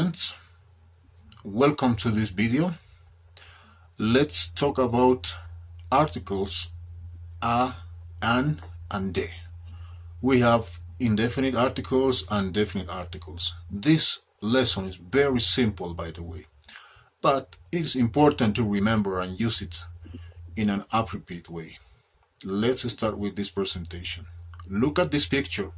students, welcome to this video. Let's talk about articles a, an, and de. We have indefinite articles and definite articles. This lesson is very simple, by the way, but it is important to remember and use it in an appropriate way. Let's start with this presentation. Look at this picture.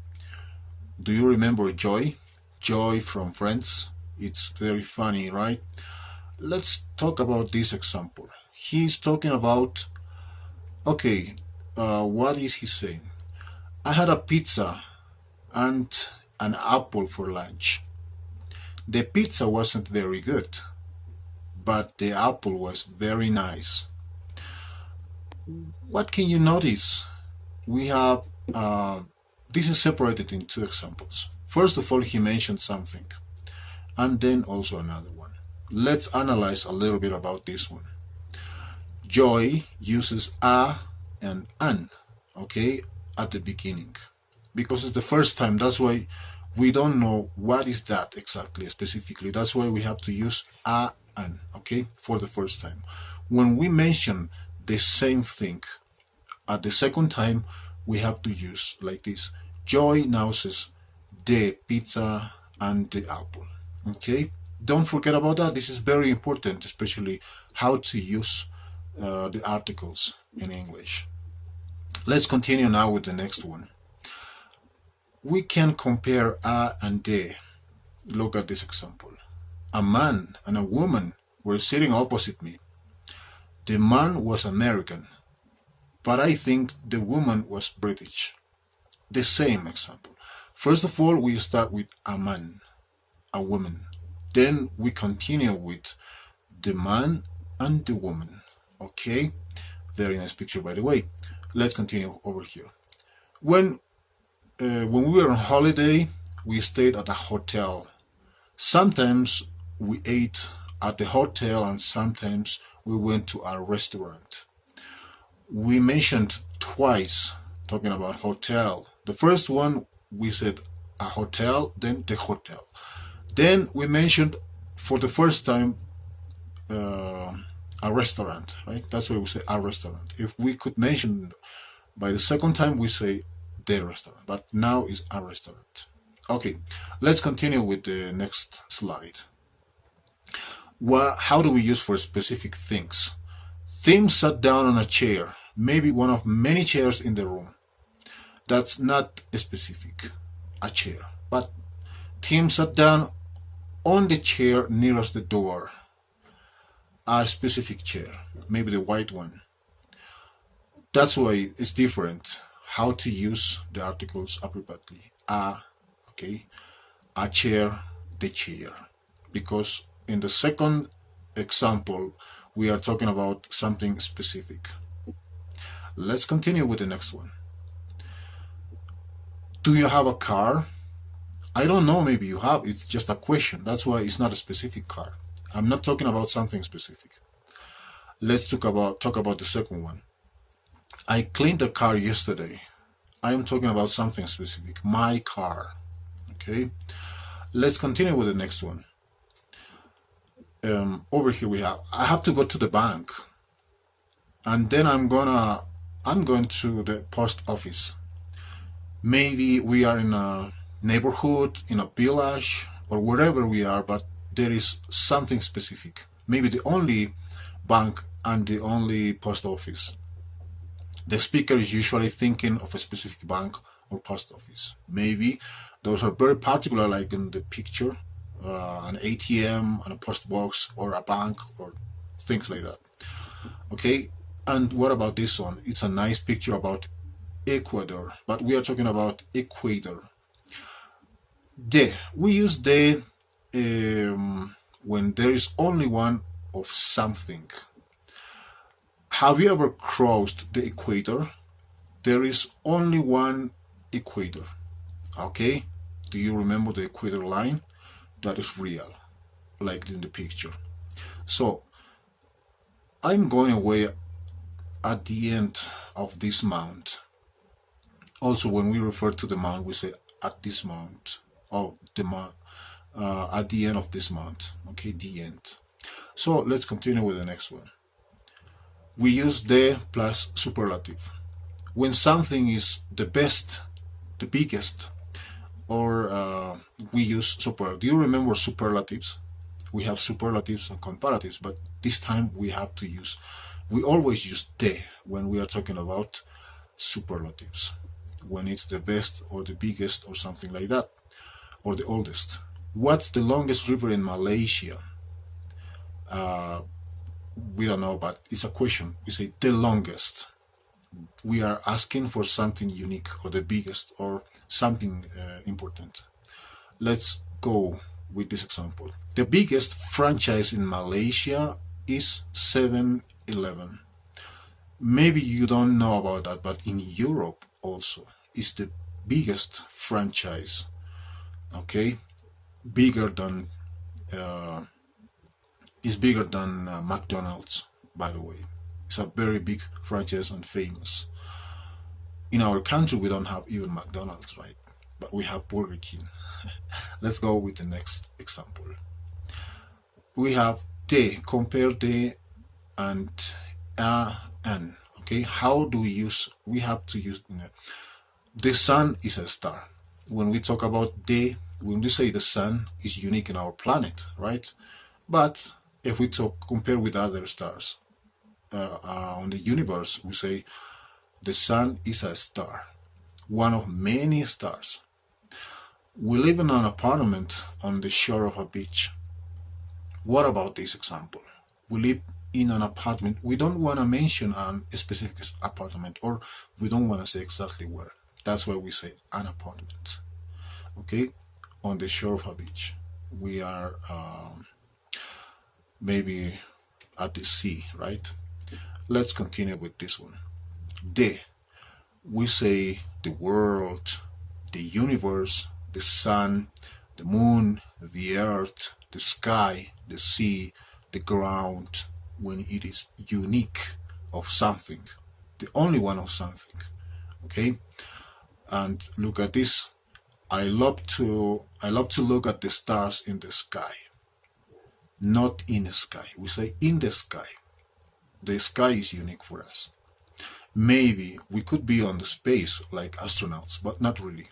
Do you remember Joy? Joy from Friends? It's very funny, right? Let's talk about this example. He's talking about, what is he saying? I had a pizza and an apple for lunch. The pizza wasn't very good, but the apple was very nice. What can you notice? We have, this is separated in two examples. First of all, he mentioned something, and then also another one. Let's analyze a little bit about this one. Joy uses a and an, at the beginning, because it's the first time. That's why we don't know what is that exactly, specifically. That's why we have to use a and, for the first time. When we mention the same thing at the second time, we have to use like this. Joy now says the pizza and the apple. Don't forget about that. This is very important, especially how to use the articles in English. Let's continue now with the next one. We can compare a and de. Look at this example. A man and a woman were sitting opposite me. The man was American, but I think the woman was British. The same example. First of all, we start with a man, a woman. Then we continue with the man and the woman. Very nice picture, by the way. Let's continue over here. When we were on holiday, we stayed at a hotel. Sometimes we ate at the hotel and sometimes we went to a restaurant. We mentioned twice talking about hotel. The first one we said a hotel, then the hotel. Then we mentioned for the first time a restaurant, right? That's why we say a restaurant. If we could mention by the second time, we say the restaurant, but now is a restaurant. Let's continue with the next slide. How do we use for specific things? Tim sat down on a chair, maybe one of many chairs in the room. That's not specific, a chair, but Tim sat down on the chair nearest the door. A specific chair, maybe the white one. That's why it's different how to use the articles appropriately. A chair, the chair. Because in the second example, we are talking about something specific. Let's continue with the next one. Do you have a car? I don't know, maybe you have. It's just a question. That's why it's not a specific car. I'm not talking about something specific. Let's talk about the second one. I cleaned the car yesterday. I am talking about something specific. My car. Let's continue with the next one. Over here I have to go to the bank, and then I'm going to the post office. Maybe we are in a neighborhood, in a village, or wherever we are, but there is something specific. Maybe the only bank and the only post office. The speaker is usually thinking of a specific bank or post office. Maybe those are very particular, like in the picture, an ATM and a post box or a bank or things like that. And what about this one? It's a nice picture about Ecuador, but we are talking about Equator. We use the when there is only one of something. Have you ever crossed the equator? There is only one equator. Do you remember the equator line? That is real, like in the picture. So I'm going away at the end of this mount. Also, when we refer to the mount, we say at this mount. The mount. at the end of this month. Okay, the end. So let's continue with the next one. We use the plus superlative. When something is the best, the biggest, or we use superlative. Do you remember superlatives? We have superlatives and comparatives, but this time we always use the when we are talking about superlatives, when it's the best or the biggest or something like that, or the oldest. What's the longest river in Malaysia? We don't know, but it's a question. We say the longest. We are asking for something unique, or the biggest, or something important. Let's go with this example. The biggest franchise in Malaysia is 7-Eleven. Maybe you don't know about that, but in Europe also is the biggest franchise. Okay, bigger than McDonald's, by the way. It's a very big franchise and famous. In our country, we don't have even McDonald's, right? But we have Burger King. Let's go with the next example. We have the, compare the and an. Okay, how do we use? We have to use the sun is a star. When we talk about when we say the sun is unique in our planet, right? But if we compare with other stars on the universe, we say the sun is a star, one of many stars. We live in an apartment on the shore of a beach. What about this example? We live in an apartment. We don't want to mention a specific apartment, or we don't want to say exactly where. That's why we say an apartment. Okay, on the shore of a beach. We are maybe at the sea, right? Let's continue with this one. We say the world, the universe, the sun, the moon, the earth, the sky, the sea, the ground, when it is unique of something, the only one of something. Okay, and look at this. I love to look at the stars in the sky, not in the sky. We say in the sky. The sky is unique for us. Maybe we could be on the space like astronauts, but not really.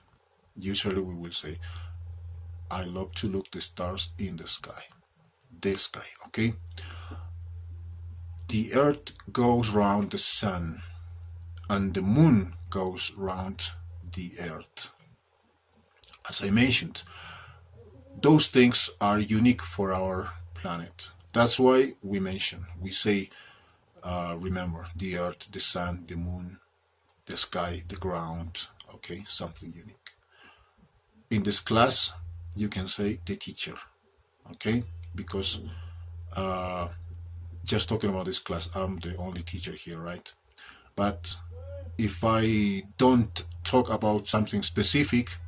Usually we will say, I love to look the stars in the sky. The sky, okay? The earth goes round the sun, and the moon goes round the earth. As I mentioned, those things are unique for our planet. That's why we say, remember, the earth, the sun, the moon, the sky, the ground, okay, something unique. In this class, you can say the teacher, okay, because just talking about this class, I'm the only teacher here, right? But if I don't talk about something specific,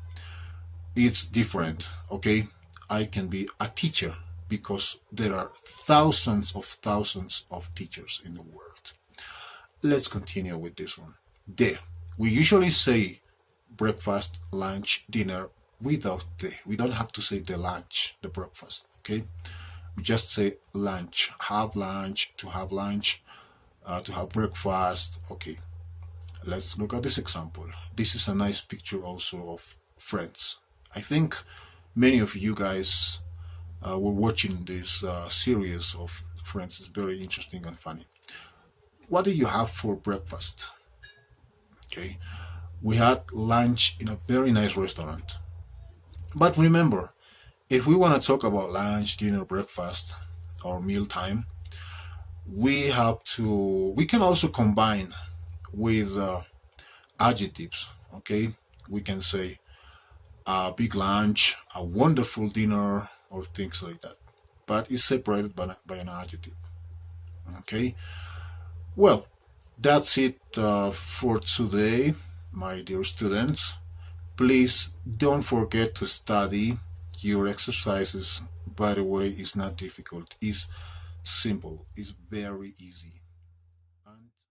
it's different, okay? I can be a teacher because there are thousands of teachers in the world. Let's continue with this one. We usually say breakfast, lunch, dinner without the. We don't have to say the lunch, the breakfast, okay? We just say lunch, to have breakfast, okay? Let's look at this example. This is a nice picture also of Friends. I think many of you guys were watching this series of Friends. It's very interesting and funny. What do you have for breakfast? Okay, we had lunch in a very nice restaurant. But remember, if we want to talk about lunch, dinner, breakfast, or mealtime, we can also combine with adjectives, okay? We can say a big lunch, a wonderful dinner, or things like that. But it's separated by an adjective, okay? Well, that's it for today, my dear students. Please don't forget to study your exercises. By the way, it's not difficult. It's simple. It's very easy.